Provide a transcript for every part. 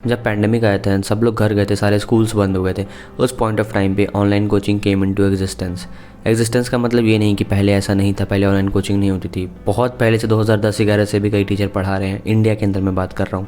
जब पैंडेमिक आया था सब लोग घर गए थे, सारे स्कूल्स बंद हो गए थे। उस पॉइंट ऑफ टाइम पे online coaching came into existence का मतलब ये नहीं कि पहले ऐसा नहीं था, पहले ऑनलाइन कोचिंग नहीं होती थी। बहुत पहले से 2010-11 से भी कई टीचर पढ़ा रहे हैं, इंडिया के अंदर मैं बात कर रहा हूँ।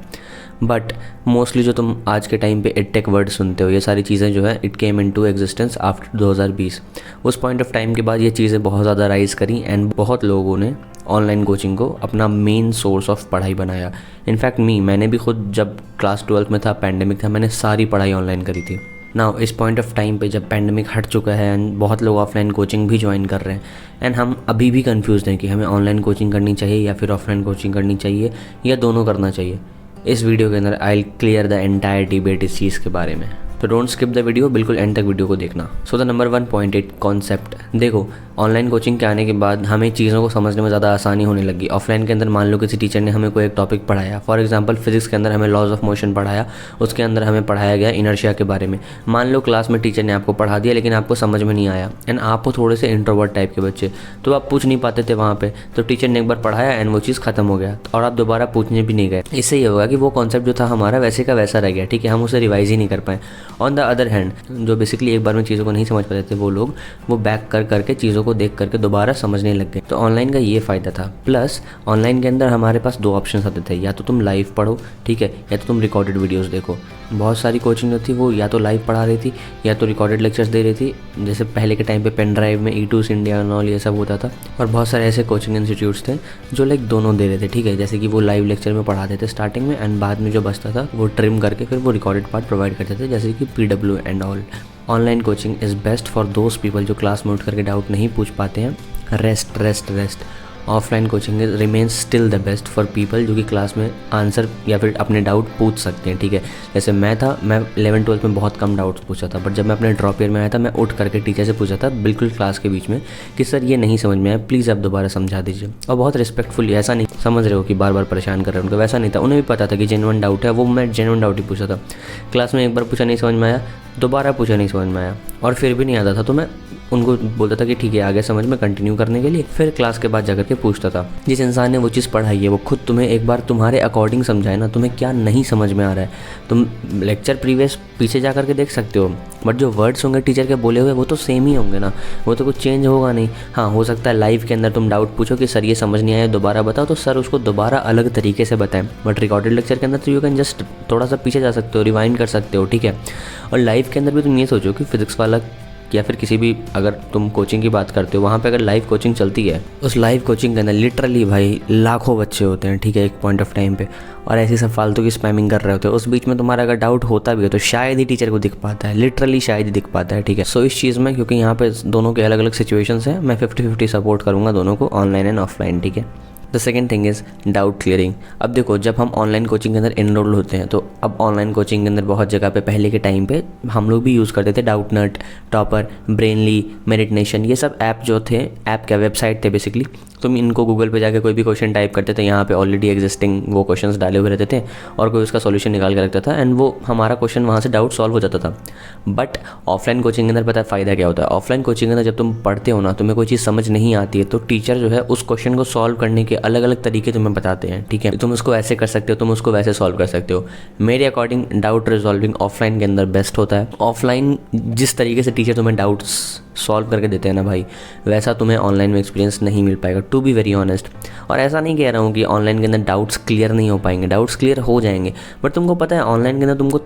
बट मोस्टली जो तुम आज के टाइम पे एडटेक वर्ड सुनते हो, ये सारी चीज़ें जो है it came into existence after 2020। उस पॉइंट ऑफ टाइम के बाद ये चीज़ें बहुत ज़्यादा राइज़ करी एंड बहुत लोगों ने ऑनलाइन कोचिंग को अपना मेन सोर्स ऑफ पढ़ाई बनाया। इनफैक्ट मैंने भी खुद जब क्लास 12 में था, पैंडेमिक था, मैंने सारी पढ़ाई ऑनलाइन करी थी। नाउ इस पॉइंट ऑफ टाइम पे जब पैंडेमिक हट चुका है एंड बहुत लोग ऑफलाइन कोचिंग भी ज्वाइन कर रहे हैं एंड हम अभी भी कंफ्यूज हैं कि हमें ऑनलाइन कोचिंग करनी चाहिए या फिर ऑफलाइन कोचिंग करनी चाहिए या दोनों करना चाहिए। इस वीडियो के अंदर I will clear the entire debate इस चीज़ के बारे में, तो डोंट स्किप द वीडियो, बिल्कुल एंड तक वीडियो को देखना। So the number 1.8 concept. देखो, ऑनलाइन कोचिंग के आने के बाद हमें चीज़ों को समझने में ज़्यादा आसानी होने लगी। ऑफलाइन के अंदर मान लो किसी टीचर ने हमें कोई एक टॉपिक पढ़ाया, फॉर एग्जांपल फिजिक्स के अंदर हमें लॉज ऑफ मोशन पढ़ाया, उसके अंदर हमें पढ़ाया गया इनर्शिया के बारे में। मान लो क्लास में टीचर ने आपको पढ़ा दिया लेकिन आपको समझ में नहीं आया एंड आप हो थोड़े से इंट्रोवर्ट टाइप के बच्चे, तो आप पूछ नहीं पाते थे वहाँ पे, तो टीचर ने एक बार पढ़ाया एंड वो चीज़ खत्म हो गया और आप दोबारा पूछने भी नहीं गए। इससे ये होगा कि वो कॉन्सेप्ट जो था हमारा वैसे का वैसा रह गया, ठीक है, हम उसे रिवाइज ही नहीं कर पाए। ऑन द अदर हैंड जो बेसिकली एक बार में चीज़ों को नहीं समझ पाते थे वो लोग, वो बैक कर करके चीज़ों को देख करके दोबारा समझने लग गए। तो ऑनलाइन का ये फ़ायदा था। प्लस ऑनलाइन के अंदर हमारे पास दो ऑप्शन आते थे, या तो तुम लाइव पढ़ो, ठीक है, या तो तुम रिकॉर्डेड वीडियोस देखो। बहुत सारी कोचिंग जो थी वो या तो लाइव पढ़ा रही थी या तो रिकॉर्डेड लेक्चर्स दे रही थी, जैसे पहले के टाइम पे पेन ड्राइव में E2 इंडिया एंड ऑल ये सब होता था। और बहुत सारे ऐसे कोचिंग इंस्टीट्यूट्स थे जो लाइक दोनों दे रहे थे, ठीक है, जैसे कि वो लाइव लेक्चर में पढ़ाते थे स्टार्टिंग में एंड बाद में जो बचता था वो ट्रिम करके फिर वो रिकॉर्डेड पार्ट प्रोवाइड करते थे, जैसे कि PW and all. Online coaching is best for those people जो क्लास में उठ करके डाउट नहीं पूछ पाते हैं। Rest. Offline coaching remains still the best for people जो कि क्लास में आंसर या फिर अपने डाउट पूछ सकते हैं, ठीक है। जैसे मैं 11th-12th में बहुत कम डाउट्स पूछा था, बट जब मैं अपने ड्रॉप ईयर में आया था मैं उठ करके टीचर से पूछा था बिल्कुल क्लास के बीच में कि सर ये नहीं समझ में आया, प्लीज़ आप दोबारा समझा दीजिए। और बहुत रिस्पेक्टफुली, ऐसा नहीं समझ रहे हो कि बार बार परेशान कर रहे हो उनको, वैसा नहीं था। उन्हें भी पता था कि जेन्युइन डाउट है, वो मैं जेन्युइन डाउट ही पूछा था। क्लास में एक बार पूछा नहीं समझ में आया, दोबारा पूछा नहीं समझ में आया और फिर भी नहीं आता था तो मैं उनको बोलता था कि ठीक है आगे समझ में कंटिन्यू करने के लिए, फिर क्लास के बाद जाकर के पूछता था। जिस इंसान ने वो चीज़ पढ़ाई है वो खुद तुम्हें एक बार तुम्हारे अकॉर्डिंग समझाए ना, तुम्हें क्या नहीं समझ में आ रहा है, तुम लेक्चर प्रीवियस पीछे जा करके देख सकते हो, बट जो वर्ड्स होंगे टीचर के बोले हुए वो तो सेम ही होंगे ना, वो तो कुछ चेंज होगा नहीं। हाँ, हो सकता है लाइव के अंदर तुम डाउट पूछो कि सर ये समझ नहीं आया दोबारा बताओ, तो सर उसको दोबारा अलग तरीके से बताएं, बट रिकॉर्डेड लेक्चर के अंदर तो यू कैन जस्ट थोड़ा सा पीछे जा सकते हो, रिवाइंड कर सकते हो, ठीक है। और लाइव के अंदर भी तुम ये सोचो कि फिजिक्स वाला या फिर किसी भी, अगर तुम कोचिंग की बात करते हो, वहाँ पे अगर लाइव कोचिंग चलती है, उस लाइव कोचिंग के अंदर लिटरली भाई लाखों बच्चे होते हैं, ठीक है, एक पॉइंट ऑफ टाइम पे, और ऐसी सब फालतू की स्पैमिंग कर रहे होते हैं। उस बीच में तुम्हारा अगर डाउट होता भी है तो शायद ही टीचर को दिख पाता है, लिटरली शायद ही दिख पाता है, ठीक है। सो इस चीज़ में, क्योंकि यहाँ पे दोनों के अलग अलग सिचुएशंस हैं, मैं 50-50 सपोर्ट करूँगा दोनों को, ऑनलाइन एंड ऑफलाइन, ठीक है। The second thing is doubt clearing. अब देखो, जब हम ऑनलाइन कोचिंग के अंदर इनरोल होते हैं तो अब ऑनलाइन कोचिंग के अंदर बहुत जगह पे पहले के टाइम पे हम लोग भी यूज़ करते थे डाउटनट, टॉपर, ब्रेनली, मेरिटनेशन, ये सब ऐप जो थे, ऐप क्या वेबसाइट थे बेसिकली। तुम इनको गूगल पे जाके कोई भी क्वेश्चन टाइप करते थे, यहाँ पे ऑलरेडी एग्जिस्टिंग वो क्वेश्चंस डाले हुए रहते थे और कोई उसका सॉल्यूशन निकाल के रखता था एंड वो हमारा क्वेश्चन वहाँ से डाउट सॉल्व हो जाता था। बट ऑफलाइन कोचिंग के अंदर पता है फ़ायदा क्या होता है? ऑफलाइन कोचिंग के अंदर जब तुम पढ़ते हो ना, तुम्हें कोई चीज़ समझ नहीं आती है तो टीचर जो है उस क्वेश्चन को सॉल्व करने के अलग अलग तरीके तुम्हें बताते हैं, ठीक है। तुम उसको ऐसे कर सकते हो, तुम उसको वैसे सॉल्व कर सकते हो। मेरे अकॉर्डिंग डाउट रिजॉल्विंग ऑफलाइन के अंदर बेस्ट होता है। ऑफलाइन जिस तरीके से टीचर तुम्हें डाउट्स सॉल्व करके देते हैं ना भाई, वैसा तुम्हें ऑनलाइन में एक्सपीरियंस नहीं मिल पाएगा, टू बी वेरी ऑनेस्ट। और ऐसा नहीं कह रहा हूँ कि ऑनलाइन के अंदर डाउट्स क्लियर नहीं हो पाएंगे, डाउट्स क्लियर हो जाएंगे, बट तुमको पता है ऑनलाइन के अंदर तुमको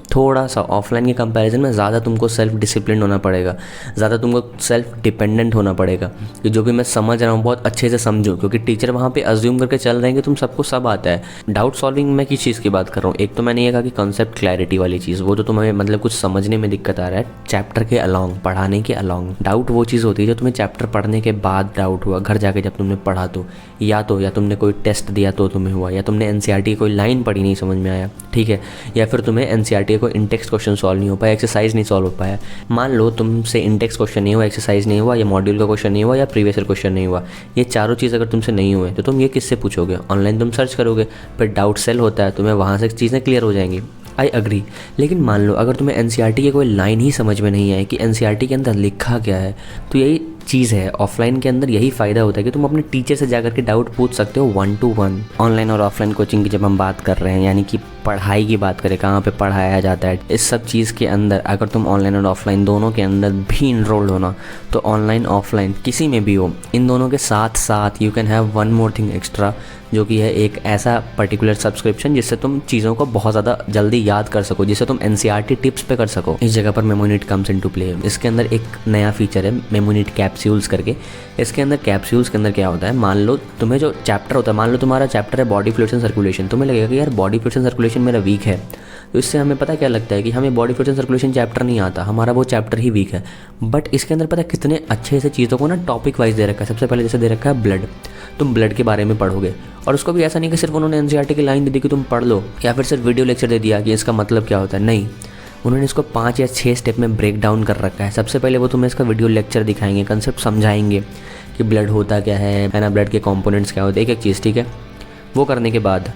थोड़ा सा ऑफलाइन के कंपैरिजन में ज़्यादा तुमको सेल्फ डिसिप्लिन होना पड़ेगा, ज़्यादा तुमको सेल्फ डिपेंडेंट होना पड़ेगा कि जो भी मैं समझ रहा हूँ बहुत अच्छे से समझूँ, क्योंकि टीचर वहाँ पे अज्यूम करके चल रहे हैं कि तुम सबको सब आता है। डाउट सॉल्विंग में किस चीज़ की बात कर रहा हूँ? एक तो मैंने ये कहा कि कॉन्सेप्ट क्लैरिटी वाली चीज़, वो तो तुम्हें मतलब कुछ समझने में दिक्कत आ रहा है चैप्टर के अलॉन्ग, पढ़ाने के अलॉन्ग। डाउट वो चीज़ होती है जो तुम्हें चैप्टर पढ़ने के बाद डाउट हुआ, घर जाके जब तुमने पढ़ा तो, या तुमने कोई टेस्ट दिया तो तुम्हें हुआ, या तुमने NCERT की कोई लाइन पढ़ी नहीं समझ में आया, ठीक है, या फिर तुम्हें NCERT का कोई इंटेक्स्ट क्वेश्चन सॉल्व नहीं हो पाया, एक्सरसाइज नहीं सॉल्व हो पाया। मान लो तुमसे इंटेक्स्ट क्वेश्चन नहीं हुआ, एक्सरसाइज नहीं हुआ, या मॉड्यूल का क्वेश्चन नहीं हुआ, या प्रीवियस ईयर क्वेश्चन नहीं हुआ, ये चारों चीज़ अगर तुमसे नहीं हुए तो तुम ये किससे पूछोगे? ऑनलाइन तुम सर्च करोगे, फिर डाउट सेल होता है, तुम्हें वहाँ से चीज़ें क्लियर हो जाएंगी। I agree. लेकिन मान लो अगर तुम्हें NCERT की कोई लाइन ही समझ में नहीं आए कि NCERT के अंदर लिखा क्या है, तो यही चीज़ है। ऑफलाइन के अंदर यही फ़ायदा होता है कि तुम अपने टीचर से जाकर के डाउट पूछ सकते हो 1 to 1। ऑनलाइन और ऑफलाइन कोचिंग की जब हम बात कर रहे हैं, यानी कि पढ़ाई की बात करें, कहाँ पे पढ़ाया जाता है, इस सब चीज़ के अंदर अगर तुम ऑनलाइन और ऑफलाइन दोनों के अंदर भी इनरोल्ड होना, तो ऑनलाइन ऑफलाइन किसी में भी हो, इन दोनों के साथ साथ you can have one more thing extra, जो कि है एक ऐसा पर्टिकुलर सब्सक्रिप्शन जिससे तुम चीज़ों को बहुत ज़्यादा जल्दी याद कर सको, जिससे तुम NCERT टिप्स पे कर सको। इस जगह पर मेमोनीट कम्स इनटू प्ले। इसके अंदर एक नया फीचर है मेमोनीट कैप्सूल्स करके। इसके अंदर कैप्सूल्स के अंदर क्या होता है, मान लो तुम्हें जो चैप्टर होता है, मान लो तुम्हारा चैप्टर है बॉडी फ्लूइड्स एंड सर्कुलेशन, तुम्हें लगेगा कि यार बॉडी फ्लूइड्स एंड सर्कुलेशन मेरा वीक है, तो इससे हमें पता क्या लगता है कि हमें body fluids and circulation chapter नहीं आता, हमारा वो चैप्टर ही वीक है। बट इसके अंदर पता है कितने अच्छे से चीज़ों को ना टॉपिक वाइज दे रखा है। सबसे पहले जैसे दे रखा है ब्लड, तुम ब्लड के बारे में पढ़ोगे, और उसको भी ऐसा नहीं कि सिर्फ उन्होंने NCERT की लाइन दे दी कि तुम पढ़ लो, या फिर सिर्फ वीडियो लेक्चर दे दिया कि इसका मतलब क्या होता है। नहीं, उन्होंने इसको 5 या 6 स्टेप में ब्रेक डाउन कर रखा है। सबसे पहले वो तुम्हें इसका वीडियो लेक्चर दिखाएंगे, कंसेप्ट समझाएंगे कि ब्लड होता क्या है ना, ब्लड के कंपोनेंट्स क्या होते हैं, एक एक चीज़, ठीक है। वो करने के बाद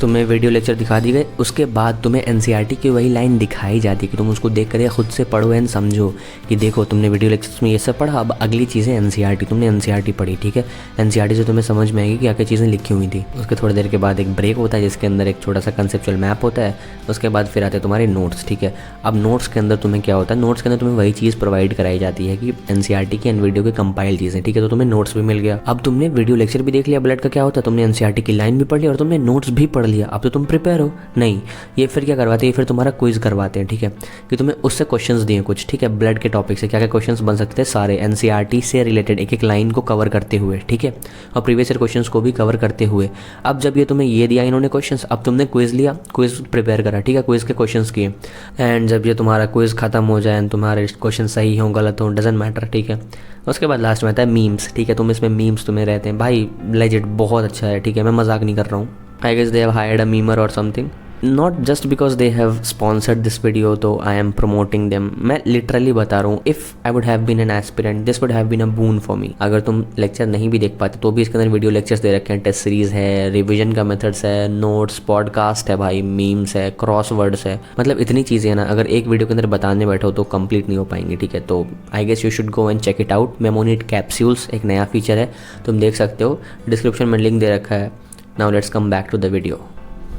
तुम्हें वीडियो लेक्चर दिखा दी गए, उसके बाद तुम्हें NCERT की वही लाइन दिखाई जाती है कि तुम उसको देख कर खुद से पढ़ो एंड समझो कि देखो तुमने वीडियो लेक्चर्स में ये सब पढ़ा, अब अगली चीज़ें NCERT, तुमने NCERT पढ़ी, ठीक है। NCERT से तुम्हें समझ में आएगी क्या क्या चीज़ें लिखी हुई थी। उसके थोड़ी देर के बाद एक ब्रेक होता है जिसके अंदर एक छोटा सा कंसेप्चुअल मैप होता है। उसके बाद फिर आते हैं तुम्हारे नोट्स, ठीक है। अब नोट्स के अंदर तुम्हें क्या होता है, नोट्स के अंदर तुम्हें वही चीज़ प्रोवाइड कराई जाती है कि NCERT की एंड वीडियो की कंपाइल चीज़ें, ठीक है। तो तुम्हें नोट्स भी मिल गया। अब तुमने वीडियो लेक्चर भी देख लिया ब्लड का क्या होता है, तुमने NCERT की लाइन भी पढ़ ली और तुमने नोट्स भी पढ़ लिया, अब तो तुम प्रिपेयर हो। नहीं, ये फिर क्या करवाते हैं, ये फिर तुम्हारा क्विज करवाते हैं, ठीक है, कि तुम्हें उससे क्वेश्चंस दिए कुछ, ठीक है। ब्लड के टॉपिक से क्या क्या क्वेश्चंस बन सकते हैं, सारे NCERT से रिलेटेड एक एक लाइन को कवर करते हुए, ठीक है, और प्रीवियस ईयर क्वेश्चंस को भी कवर करते हुए। अब जब ये तुम्हें ये दिया इन्होंने क्वेश्चंस, अब तुमने क्विज लिया, क्विज प्रिपेयर करा, ठीक है, क्विज के क्वेश्चंस किए, एंड जब ये तुम्हारा क्विज खत्म हो जाए, तुम्हारे क्वेश्चन सही हो गलत हो डजेंट मैटर, ठीक है। उसके बाद लास्ट में आता है मीम्स, ठीक है। तुम इसमें मीम्स तुम्हें रहते हैं, भाई लेजिट बहुत अच्छा है, ठीक है, मैं मजाक नहीं कर रहा हूँ। I guess they have hired a memer और something, not just because they have sponsored this video, तो आई एम प्रमोटिंग देम। मैं लिटरली बता रहा हूँ, if I would have been an aspirant this would have been a boon for me. अगर तुम lecture नहीं भी देख पाते तो भी इसके अंदर वीडियो लेक्चर्स दे रखे हैं, टेस्ट सीरीज़ है, रिविजन का मेथड्स है, नोट्स, पॉडकास्ट है, भाई मीम्स है, क्रॉस वर्ड्स है, मतलब इतनी चीज़ें हैं ना, अगर एक वीडियो के अंदर बताने बैठो तो कंप्लीट नहीं हो पाएंगी, ठीक है। तो I guess you should go and check it out. मेमोनीट कैप्सूल्स एक नया फीचर है, तुम देख सकते हो, डिस्क्रिप्शन में लिंक दे रखा है। Now let's come back to the video.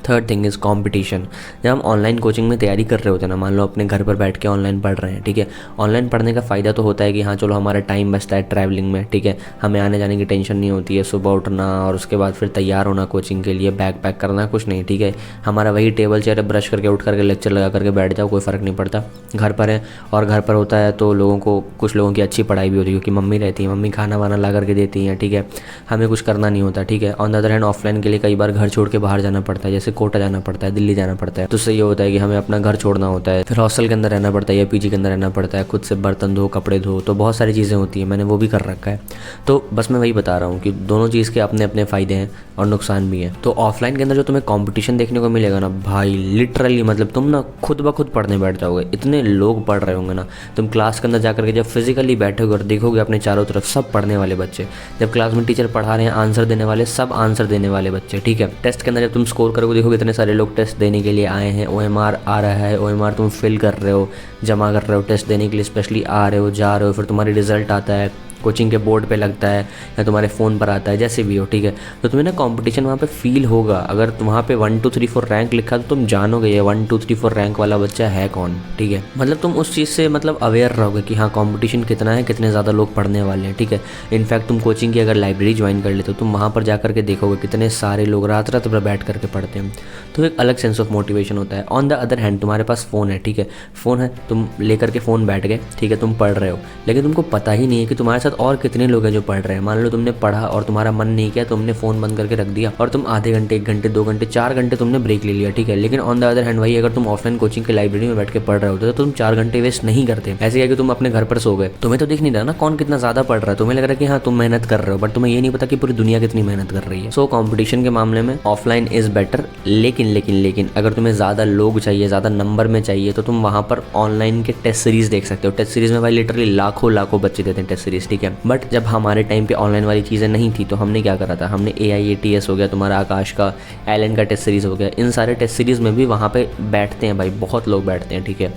Third thing is competition. जब हम ऑनलाइन कोचिंग में तैयारी कर रहे होते हैं ना, मान लो अपने घर पर बैठ के ऑनलाइन पढ़ रहे हैं, ठीक है। ऑनलाइन पढ़ने का फ़ायदा तो होता है कि हाँ चलो हमारा टाइम बचता है ट्रैवलिंग में, ठीक है, हमें आने जाने की टेंशन नहीं होती है, सुबह उठना और उसके बाद फिर तैयार होना कोचिंग के लिए, बैग पैक करना, कुछ नहीं, ठीक है। हमारा वही टेबल चेयर ब्रश करके उठ करके लेक्चर लगा करके बैठ जाओ, कोई फ़र्क नहीं पड़ता। घर पर है और घर पर होता है तो लोगों को, कुछ लोगों की अच्छी पढ़ाई भी होती है क्योंकि मम्मी रहती है, मम्मी खाना वाना ला करके देती हैं, ठीक है, हमें कुछ करना नहीं होता, ठीक है। On the other hand offline के लिए कई बार घर छोड़ के बाहर जाना पड़ता है, जैसे कोटा जाना पड़ता है, दिल्ली जाना पड़ता है, तो उससे ये होता है कि हमें अपना घर छोड़ना होता है, फिर हॉस्टल के अंदर रहना पड़ता है या पीजी के अंदर रहना पड़ता है, खुद से बर्तन धो, कपड़े धो, तो बहुत सारी चीज़ें होती हैं, मैंने वो भी कर रखा है। तो बस मैं वही बता रहा हूँ कि दोनों चीज़ के अपने अपने फ़ायदे हैं और नुकसान भी हैं। तो ऑफलाइन के अंदर जो तुम्हें कंपटीशन देखने को मिलेगा ना भाई, लिटरली मतलब तुम ना खुद ब खुद पढ़ने बैठ जाओगे, इतने लोग पढ़ रहे होंगे ना। तुम क्लास के अंदर जाकर के जब फिजिकली बैठोगे और देखोगे अपने चारों तरफ सब पढ़ने वाले बच्चे, जब क्लास में टीचर पढ़ा रहे हैं आंसर देने वाले, सब आंसर देने वाले बच्चे, ठीक है। टेस्ट के अंदर जब तुम स्कोर करोगे देखोगे इतने सारे लोग टेस्ट देने के लिए आए हैं, OMR आ रहा है, OMR तुम फिल कर रहे हो, जमा कर रहे हो, टेस्ट देने के लिए स्पेशली आ रहे हो, जा रहे हो, फिर तुम्हारी रिजल्ट आता है, कोचिंग के बोर्ड पे लगता है या तुम्हारे फ़ोन पर आता है, जैसे भी हो, ठीक है। तो तुम्हें ना कंपटीशन वहाँ पे फील होगा। अगर वहाँ पे 1 2 3 4 रैंक लिखा तो तुम जानोगे ये 1 2 3 4 रैंक वाला बच्चा है कौन, ठीक है। मतलब तुम उस चीज़ से मतलब अवेयर रहोगे कि हाँ कंपटीशन कितना है, कितने ज़्यादा लोग पढ़ने वाले हैं, ठीक है। इनफैक्ट तुम कोचिंग की अगर लाइब्रेरी ज्वाइन कर लेते हो, तुम वहाँ पर जा करके देखोगे कितने सारे लोग रात रात भर बैठ करके पढ़ते हैं, तो एक अलग सेंस ऑफ मोटिवेशन होता है। ऑन द अदर हैंड तुम्हारे पास फ़ोन है, ठीक है, फ़ोन है, तुम लेकर के फ़ोन बैठ गए, ठीक है, तुम पढ़ रहे हो, लेकिन तुमको पता ही नहीं है कि तुम्हारे साथ और कितने लोग जो पढ़ रहे हैं। मान लो तुमने पढ़ा और तुम्हारा मन नहीं किया, तुमने फ़ोन बंद करके रख दिया और तुम आधे घंटे, 1 घंटे, 2 घंटे, 4 घंटे तुमने ब्रेक ले लिया, ठीक है। लेकिन ऑन द अदर हैंड वही अगर तुम ऑफलाइन कोचिंग की लाइब्रेरी में बैठ के पढ़ रहे होते तो तुम 4 घंटे वेस्ट नहीं करते। ऐसे है कि तुम अपने घर पर सो गए, तुम्हें तो दिख नहीं रहा ना कौन कितना ज़्यादा पढ़ रहा है, तुम्हें लग रहा है कि हाँ तुम मेहनत कर रहे हो, बट तुम्हें ये नहीं पता कि पूरी दुनिया कितनी मेहनत कर रही है। सो कॉम्पिटिशन के मामले में ऑफलाइन इज़ बेटर, लेकिन अगर तुम्हें ज़्यादा लोग चाहिए, ज़्यादा नंबर में चाहिए, तो तुम वहाँ पर ऑनलाइन के टेस्ट सीरीज़ देख सकते हो। टेस्ट सीरीज़ में भाई लिटरली लाखों बच्चे देते हैं टेस्ट सीरीज़, ठीक है। बट जब हमारे टाइम पे ऑनलाइन वाली चीज़ें नहीं थी तो हमने क्या करा था, हमने AIATS हो गया, तुम्हारा आकाश का, एलन का टेस्ट सीरीज़ हो गया, इन सारे टेस्ट सीरीज़ में भी वहाँ पे बैठते हैं भाई, बहुत लोग बैठते हैं, ठीक है।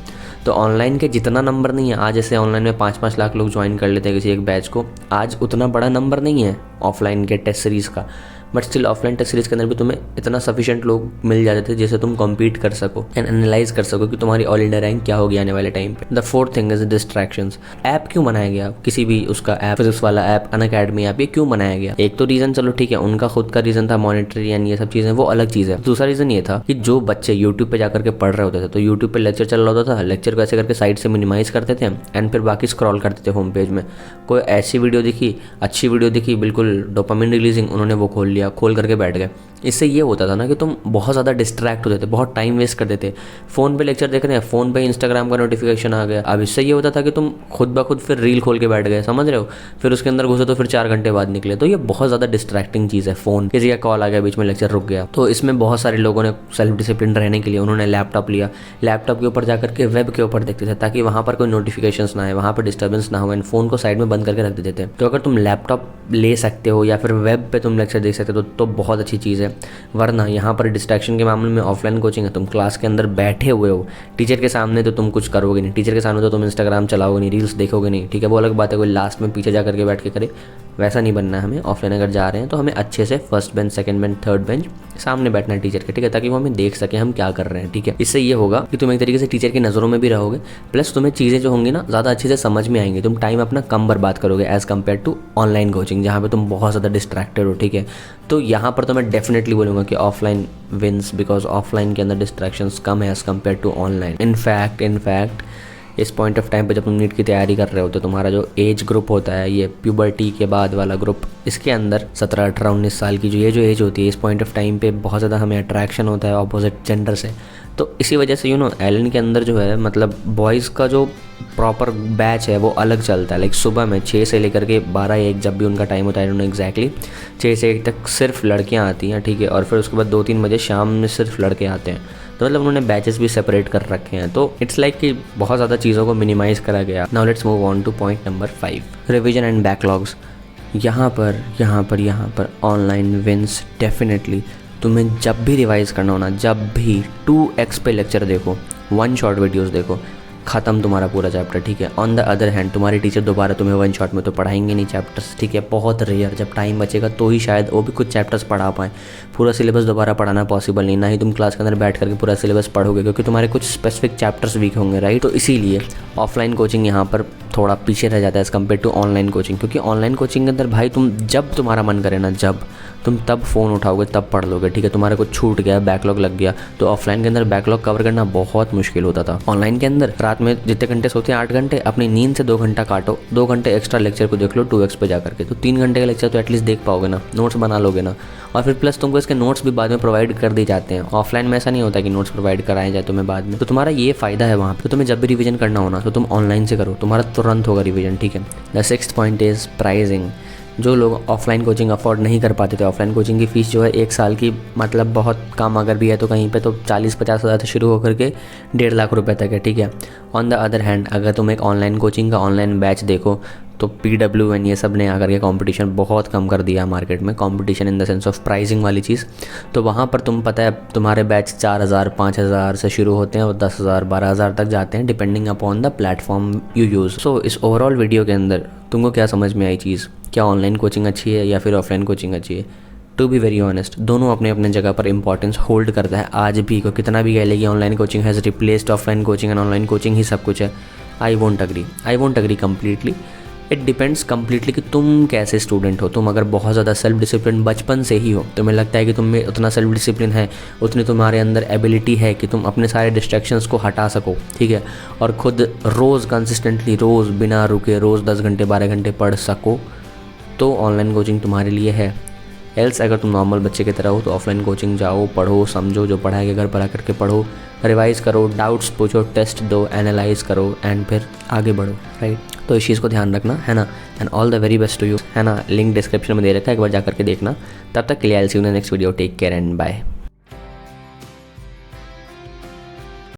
तो ऑनलाइन के जितना नंबर नहीं है, आज जैसे ऑनलाइन में 5-5 लाख लोग ज्वाइन कर लेते हैं किसी एक बैच को, आज उतना बड़ा नंबर नहीं है ऑफलाइन के टेस्ट सीरीज़ का। But still offline test series के अंदर भी तुम्हें इतना सफिशिएंट लोग मिल जाते थे जिससे तुम कम्पीट कर सको एंड एनालाइज कर सको कि तुम्हारी ऑल इंडिया रैंक क्या होगी आने वाले टाइम पे। The fourth thing is distractions. App क्यों बनाया गया, किसी भी उसका ऐप, फिजिक्स वाला ऐप, अनअकैडमी ऐप, ये क्यों बनाया गया? एक तो रीज़न चलो ठीक है, उनका खुद का रीज़न था मॉनिटरी एंड ये सब चीज़ें, वो अलग चीज़ है। दूसरा रीज़न ये था कि जो बच्चे यूट्यूब पे जाकर के पढ़ रहे होते थे, तो यूट्यूब पे लेक्चर चल रहा होता था, लेक्चर को ऐसे करके साइड से मिनिमाइज करते थे एंड फिर बाकी स्क्रॉल करते थे होम पेज में। कोई ऐसी वीडियो दिखी, अच्छी वीडियो दिखी, बिल्कुल डोपामिन रिलीजिंग, उन्होंने वो खोल लिया, खोल करके बैठ गए। इससे ये होता था ना कि तुम बहुत ज़्यादा डिस्ट्रैक्ट होते थे, बहुत टाइम वेस्ट करते थे। फ़ोन पे लेक्चर देख रहे हैं, फ़ोन पे इंस्टाग्राम का नोटिफिकेशन आ गया। अब इससे ये होता था कि तुम खुद ब खुद फिर रील खोल के बैठ गए, समझ रहे हो, फिर उसके अंदर घुसे तो फिर 4 घंटे बाद निकले। तो ये बहुत ज़्यादा डिस्ट्रैक्टिंग चीज़ है। फ़ोन, किसी का कॉल आ गया, बीच में लेक्चर रुक गया। तो इसमें बहुत सारे लोगों ने सेल्फ डिसिप्लिन रहने के लिए उन्होंने लैपटॉप लिया, लैपटॉप के ऊपर जाकर के वेब के ऊपर देखते थे ताकि वहाँ पर कोई नोटिफिकेशंस ना आए, वहाँ पर डिस्टर्बेंस ना हो एंड फ़ोन को साइड में बंद करके रख देते थे। तो अगर तुम लैपटॉप ले सकते हो या फिर वेब पे तुम लेक्चर देख सकते हो तो बहुत अच्छी चीज़ है। वरना यहाँ पर डिस्ट्रैक्शन के मामले में ऑफलाइन कोचिंग है, तुम क्लास के अंदर बैठे हुए हो, टीचर के सामने तो तुम कुछ करोगे नहीं, टीचर के सामने तो तुम इंस्टाग्राम चलाओगे नहीं, रील्स देखोगे नहीं, ठीक है, वो अलग बात है, कोई लास्ट में पीछे जा करके बैठ के करे, वैसा नहीं बनना है हमें। ऑफलाइन अगर जा रहे हैं तो हमें अच्छे से first bench, second bench, third bench सामने बैठना है टीचर के, ठीक है, ताकि वो हमें देख सके हम क्या कर रहे हैं, ठीक है। इससे ये होगा कि तुम एक तरीके से टीचर की नज़रों में भी रहोगे, प्लस तुम्हें चीज़ें जो होंगी ना ज़्यादा अच्छे से समझ में आएंगी, तुम टाइम अपना कम बर्बाद करोगे as compare to online coaching जहाँ पर तुम बहुत ज़्यादा डिस्ट्रैक्टेड हो, ठीक है। तो यहाँ पर तो मैं डेफिनेटली बोलूँगा कि ऑफलाइन विंस, बिकॉज ऑफलाइन के अंदर डिस्ट्रैक्शंस कम है as compare to online. In fact इस पॉइंट ऑफ टाइम पे जब तुम नीट की तैयारी कर रहे हो तो तुम्हारा जो एज ग्रुप होता है, ये प्यूबर्टी के बाद वाला ग्रुप, इसके अंदर 17, 18, 19 साल की जो एज होती है, इस पॉइंट ऑफ टाइम पे बहुत ज़्यादा हमें अट्रैक्शन होता है ऑपोजिट जेंडर से। तो इसी वजह से एलन के अंदर जो है, मतलब बॉयज़ का जो प्रॉपर बैच है वो अलग चलता है। लाइक सुबह में 6 से लेकर के 12-1 जब भी उनका टाइम होता है, एग्जैक्टली 6 से 1 तक सिर्फ लड़कियाँ आती हैं, ठीक है, और फिर उसके बाद 2-3 बजे शाम में सिर्फ लड़के आते हैं। तो मतलब उन्होंने बैचेस भी सेपरेट कर रखे हैं। तो इट्स लाइक कि बहुत ज़्यादा चीज़ों को मिनिमाइज़ करा गया। Now let's move on two point number 5, revision and backlogs. यहाँ पर ऑनलाइन विंस डेफिनेटली। तुम्हें जब भी रिवाइज़ करना हो ना, जब भी 2x पे लेक्चर देखो, 1 शॉट वीडियोज़ देखो, ख़त्म तुम्हारा पूरा चैप्टर, ठीक है। ऑन द अदर हैंड तुम्हारी टीचर दोबारा तुम्हें 1 शॉट में तो पढ़ाएंगे नहीं चैप्टर्स, ठीक है, बहुत रेयर, जब टाइम बचेगा तो ही शायद वो भी कुछ चैप्टर्स पढ़ा पाएँ। पूरा सिलेबस दोबारा पढ़ाना पॉसिबल नहीं, ना ही तुम क्लास के अंदर बैठ करके पूरा सिलेबस पढ़ोगे, क्योंकि तुम्हारे कुछ स्पेसिफिक चैप्टर्स वीक होंगे, राइट। तो इसीलिए ऑफलाइन कोचिंग यहाँ पर थोड़ा पीछे रह जाता है as compare to online coaching, क्योंकि ऑनलाइन कोचिंग के अंदर भाई तुम जब तुम्हारा मन करे ना, जब तुम तब फ़ोन उठाओगे तब पढ़ लोगे, ठीक है। तुम्हारा कुछ छूट गया, बैकलॉग लग गया, तो ऑफलाइन के अंदर बैकलॉग कवर करना बहुत मुश्किल होता था। ऑनलाइन के अंदर रात में जितने घंटे सोते हैं 8 घंटे, अपनी नींद से 2 घंटा काटो, 2 घंटे एक्स्ट्रा लेक्चर को देख लो 2x पे जा करके, तो 3 घंटे का लेक्चर तो एटलीस्ट देख पाओगे ना, नोट्स बना लोगे ना, और फिर प्लस तुमको इसके नोट्स भी बाद में प्रोवाइड कर दिए जाते हैं। ऑफलाइन में ऐसा नहीं होता कि नोट्स प्रोवाइड कराए जाए तुम्हें बाद में, तो तुम्हारा ये फ़ायदा है वहाँ पर। तो तुम्हें जब भी रिवीजन करना हो ना, तो तुम ऑनलाइन से करो, तुम्हारा तुरंत होगा रिवीजन, ठीक है। The 6th point is pricing. जो लोग ऑफलाइन कोचिंग अफोर्ड नहीं कर पाते थे, ऑफलाइन कोचिंग की फ़ीस जो है 1 साल की, मतलब बहुत कम अगर भी है तो कहीं पे तो 40-50 हज़ार से शुरू होकर के 1.5 लाख रुपए तक है, ठीक है। ऑन द अदर हैंड अगर तुम एक ऑनलाइन कोचिंग का ऑनलाइन बैच देखो तो PWN ये सब ने आकर के कंपटीशन बहुत कम कर दिया मार्केट में, competition in the sense of pricing वाली चीज़। तो वहाँ पर तुम पता है तुम्हारे बैच 4,000, 5,000 से शुरू होते हैं और 10,000, 12,000 तक जाते हैं, depending upon the platform you use. So इस ओवरऑल वीडियो के अंदर तुमको क्या समझ में आई चीज़, क्या ऑनलाइन कोचिंग अच्छी है या फिर ऑफलाइन कोचिंग अच्छी है? टू बी वेरी ऑनेस्ट, दोनों अपने अपने जगह पर इंपॉर्टेंस होल्ड करता है आज भी। को कितना भी कह ले कि online coaching has replaced offline coaching and online coaching ही सब कुछ है, I won't agree completely. It depends completely कि तुम कैसे स्टूडेंट हो। तुम अगर बहुत ज़्यादा सेल्फ डिसिप्लिन बचपन से ही हो, तुम्हें लगता है कि तुम में उतना सेल्फ डिसिप्लिन है, उतनी तुम्हारे अंदर एबिलिटी है कि तुम अपने सारे डिस्ट्रैक्शंस को हटा सको, ठीक है, और खुद रोज़ कंसिस्टेंटली, रोज़ बिना रुके, रोज़ 10 घंटे 12 घंटे पढ़ सको, तो ऑनलाइन कोचिंग तुम्हारे लिए है। एल्स अगर तुम नॉर्मल बच्चे की तरह हो तो ऑफलाइन कोचिंग जाओ, पढ़ो, समझो, जो पढ़ाएगा घर पर आकर के पढ़ो, रिवाइज़ करो, डाउट्स पूछो, टेस्ट दो, एनालाइज करो एंड फिर आगे बढ़ो, राइट। तो इस चीज़ को ध्यान रखना है ना। And all the very best to you, है ना। लिंक डिस्क्रिप्शन में दे रखा है, एक बार जा करके देखना। तब तक के लिए I will see you in the next video. Take care and bye.